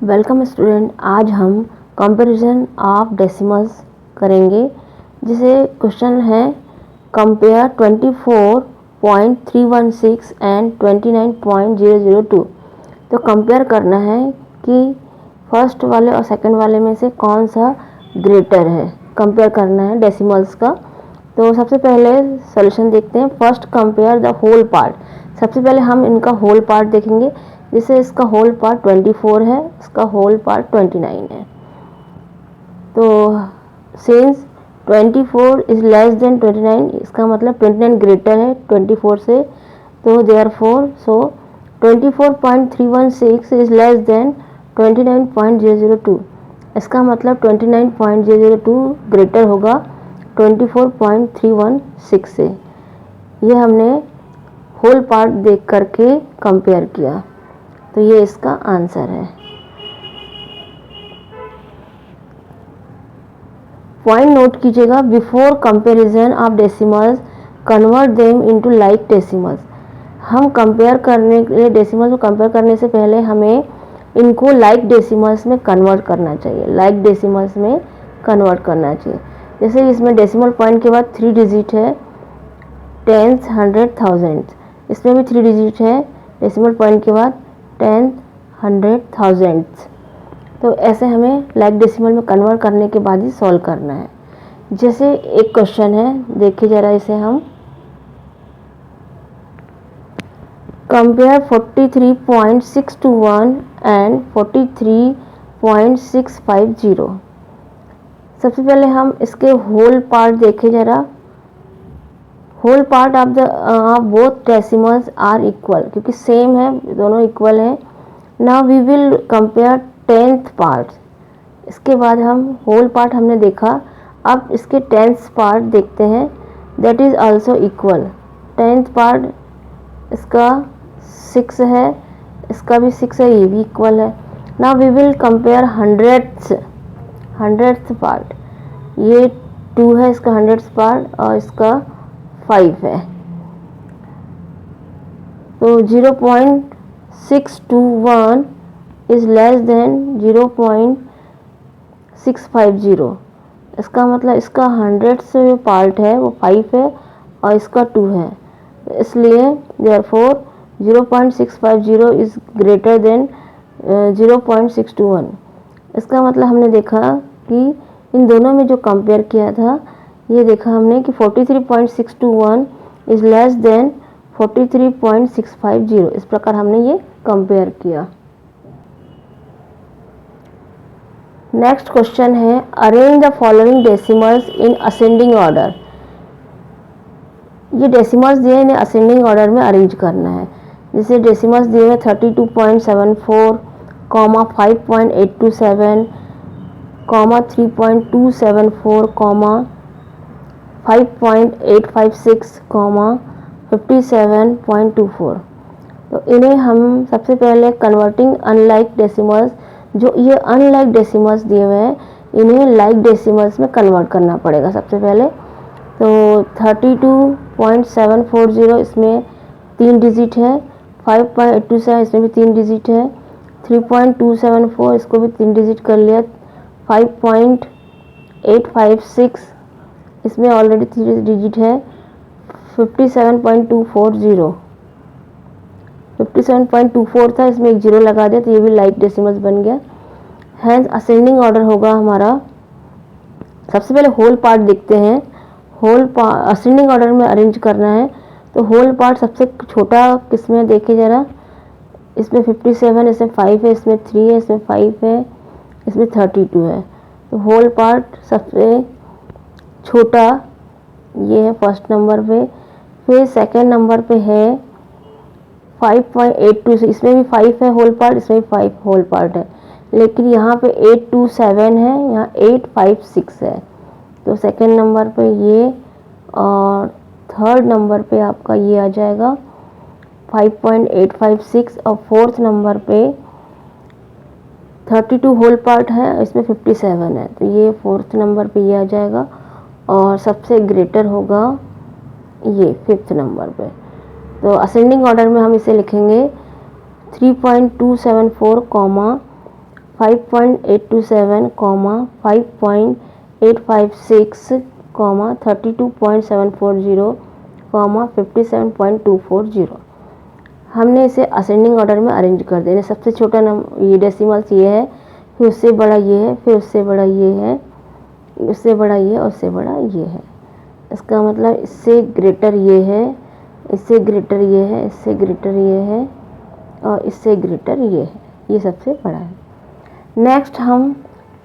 Welcome student, आज हम comparison of decimals करेंगे। जिसे क्वेश्चन है कंपेयर 24.316 एंड 29.002। तो कंपेयर करना है कि फर्स्ट वाले और सेकंड वाले में से कौन सा ग्रेटर है, कंपेयर करना है डेसिमल्स का। तो सबसे पहले सॉल्यूशन देखते हैं। First compare the whole part. सबसे पहले हम इनका होल पार्ट देखेंगे। जैसे इसका होल पार्ट 24 है, इसका होल पार्ट 29 है। तो सिंस 24 इज लेस देन 29, इसका मतलब 29 ग्रेटर है 24 से। तो देयरफॉर 24.316 इज लेस देन 29.002। इसका मतलब 29.002 ग्रेटर होगा 24.316 से। ये हमने होल पार्ट देख करके कंपेयर किया, तो ये इसका आंसर है। पॉइंट नोट कीजिएगा। Before comparison of decimals convert them into like decimals. हम कंपेयर करने के लिए डेसिमल्स को कंपेयर करने से पहले हमें इनको लाइक डेसिमल्स में कन्वर्ट करना चाहिए। लाइक डेसिमल्स में कन्वर्ट करना चाहिए। जैसे इसमें डेसिमल पॉइंट के बाद 3 डिजिट है, टेंथ, हंड्रेड, थाउजेंड। इसमें भी 3 डिजिट है डेसिमल पॉइंट के बाद, टेंथ, हंड्रेड, थाउजेंड। तो ऐसे हमें लाइक डेसिमल में कन्वर्ट करने के बाद ही सॉल्व करना है। जैसे एक क्वेश्चन है, देखिए जरा इसे हम। Compare 43.621 and 43.650। सबसे पहले हम इसके होल पार्ट देखें जरा। Whole part of both decimals are equal, क्योंकि सेम है, दोनों इक्वल है। Now we will compare 10th part. इसके बाद हम होल पार्ट हमने देखा, अब इसके 10th पार्ट देखते हैं। That is also equal. 10th part इसका 6 है, इसका भी 6 है, ये भी इक्वल है। Now we will compare 100th part. ये 2 है इसका 100th पार्ट, और इसका 5 है। तो 0.621 इज लेस देन 0.650। इसका मतलब इसका 100 से जो पार्ट है वो 5 है और इसका 2 है, इसलिए देयरफॉर 0.650 इज ग्रेटर देन 0.621। इसका मतलब हमने देखा कि इन दोनों में जो कंपेयर किया था, ये देखा हमने कि 43.621 इज लेस देन 43.650। इस प्रकार हमने ये कंपेयर किया। नेक्स्ट क्वेश्चन है, arrange the following decimals in ascending order. ये डेसिमल्स दिए, इन्हें असेंडिंग ऑर्डर में अरेंज करना है। जैसे डेसिमल्स दिए हैं 32.74, 5.827, 3.274, 5.856, 57.24। तो इन्हें हम सबसे पहले कन्वर्टिंग अनलाइक डेसिमल्स, जो ये अनलाइक डेसिमल्स दिए हुए हैं, इन्हें लाइक डेसिमल्स में कन्वर्ट करना पड़ेगा सबसे पहले। तो 32.740 इसमें 3 डिजिट है, 5.827 इसमें भी 3 डिजिट है, 3.274 इसको भी 3 डिजिट कर लिया, 5.856 इसमें ऑलरेडी 3 डिजिट है, 57.24 था, इसमें एक जीरो लगा दिया, तो ये भी लाइक डेसिमल्स बन गया। हैंस असेंडिंग ऑर्डर होगा हमारा। सबसे पहले होल पार्ट देखते हैं। होल पार्ट असेंडिंग ऑर्डर में अरेंज करना है, तो होल पार्ट सबसे छोटा किसमें देखे जरा। इसमें 57, इसमें 5 है, इसमें 3 है, इसमें 5 है, इसमें 32 है। तो होल पार्ट सबसे छोटा ये है फर्स्ट नंबर पे। फिर सेकंड नंबर पे है 5.82, इसमें भी 5 है होल पार्ट, इसमें भी 5 होल पार्ट है, लेकिन यहाँ पे 827 है, यहाँ 856 है। तो सेकंड नंबर पे ये, और थर्ड नंबर पे आपका ये आ जाएगा 5.856, और फोर्थ नंबर पे 32 होल पार्ट है, इसमें 57 है, तो ये फोर्थ नंबर पे ये आ जाएगा। और सबसे ग्रेटर होगा ये 5th नंबर पे। तो असेंडिंग ऑर्डर में हम इसे लिखेंगे 3.274, 5.827, 5.856, 32.740, 57.240। हमने इसे असेंडिंग ऑर्डर में अरेंज कर देना। सबसे छोटा ये डेसिमल्स ये है, फिर उससे बड़ा ये है, फिर उससे बड़ा ये है, उससे बड़ा ये और उससे बड़ा ये है। इसका मतलब इससे ग्रेटर ये है, इससे ग्रेटर ये है, इससे ग्रेटर ये है और इससे ग्रेटर ये है। ये सबसे बड़ा है। नेक्स्ट हम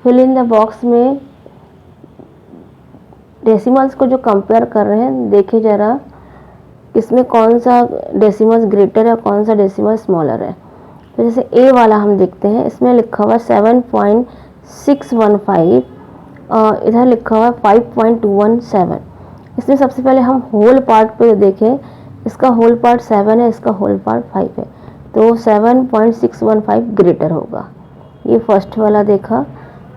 फिल इन द बॉक्स में डेसिमल्स को जो कंपेयर कर रहे हैं, देखिए ज़रा इसमें कौन सा डेसिमल्स ग्रेटर है और कौन सा डेसिमल स्मॉलर है। तो जैसे ए वाला हम देखते हैं, इसमें लिखा हुआ 7.615 और इधर लिखा हुआ 5.217। इसमें सबसे पहले हम होल पार्ट पे देखें, इसका होल पार्ट 7 है, इसका होल पार्ट 5 है, तो 7.615 ग्रेटर होगा। ये फर्स्ट वाला देखा।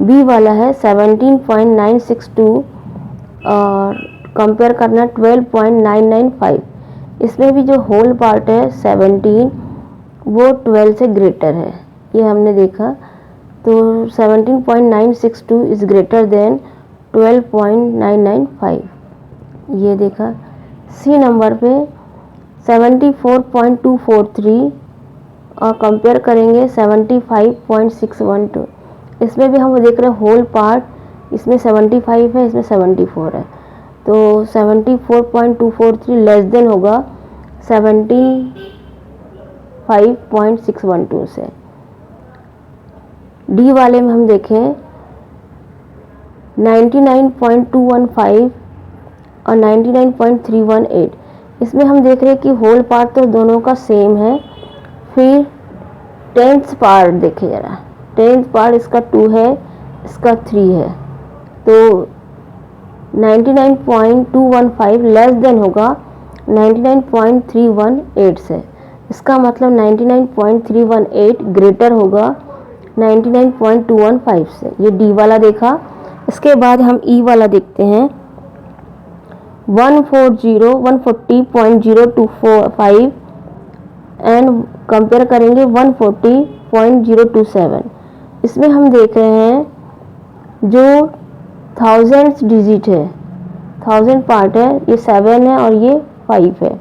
बी वाला है 17.962 और कंपेयर करना 12.995। इसमें भी जो होल पार्ट है 17 वो 12 से ग्रेटर है, ये हमने देखा। तो 17.962 इज़ ग्रेटर देन 12.995, ये देखा। सी नंबर पे 74.243 और कंपेयर करेंगे 75.612। इसमें भी हम देख रहे हैं होल पार्ट, इसमें 75 है, इसमें 74 है, तो 74.243 लेस देन होगा 75.612 से। डी वाले में हम देखें 99.215 और 99.318। इसमें हम देख रहे हैं कि होल पार्ट तो दोनों का सेम है। फिर टेंथ पार्ट देखिए ज़रा, टेंथ पार्ट इसका 2 है, इसका 3 है, तो 99.215 लेस देन होगा 99.318 से। इसका मतलब 99.318 ग्रेटर होगा 99.215 से। ये डी वाला देखा। इसके बाद हम ई वाला देखते हैं 140.025 एंड कंपेयर करेंगे 140.027। इसमें हम देख रहे हैं जो थाउजेंड्स डिजिट है, 1000 पार्ट है, ये 7 है और ये 5 है।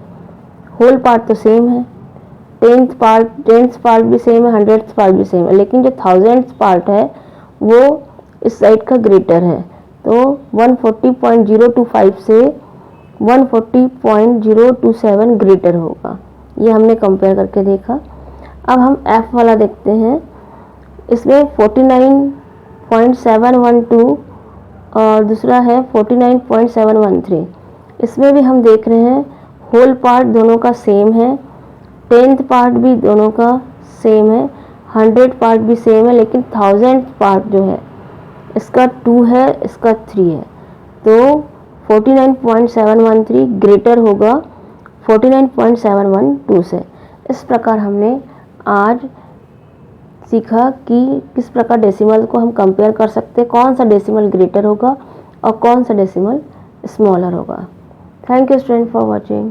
होल पार्ट तो सेम है, टेंथ पार्ट भी सेम है, 100th पार्ट भी सेम है, लेकिन जो 1000th पार्ट है वो इस साइड का ग्रेटर है, तो 140.025 से 140.027 ग्रेटर होगा। ये हमने कंपेयर करके देखा। अब हम एफ वाला देखते हैं। इसमें 49.712 और दूसरा है 49.713। इसमें भी हम देख रहे हैं होल पार्ट दोनों का सेम है, टेंथ पार्ट भी दोनों का सेम है, 100 पार्ट भी सेम है, लेकिन 1000 पार्ट जो है इसका 2 है, इसका 3 है, तो 49.713 ग्रेटर होगा 49.712 से। इस प्रकार हमने आज सीखा कि किस प्रकार डेसिमल को हम कंपेयर कर सकते हैं, कौन सा डेसिमल ग्रेटर होगा और कौन सा डेसिमल स्मॉलर होगा। Thank you student for watching.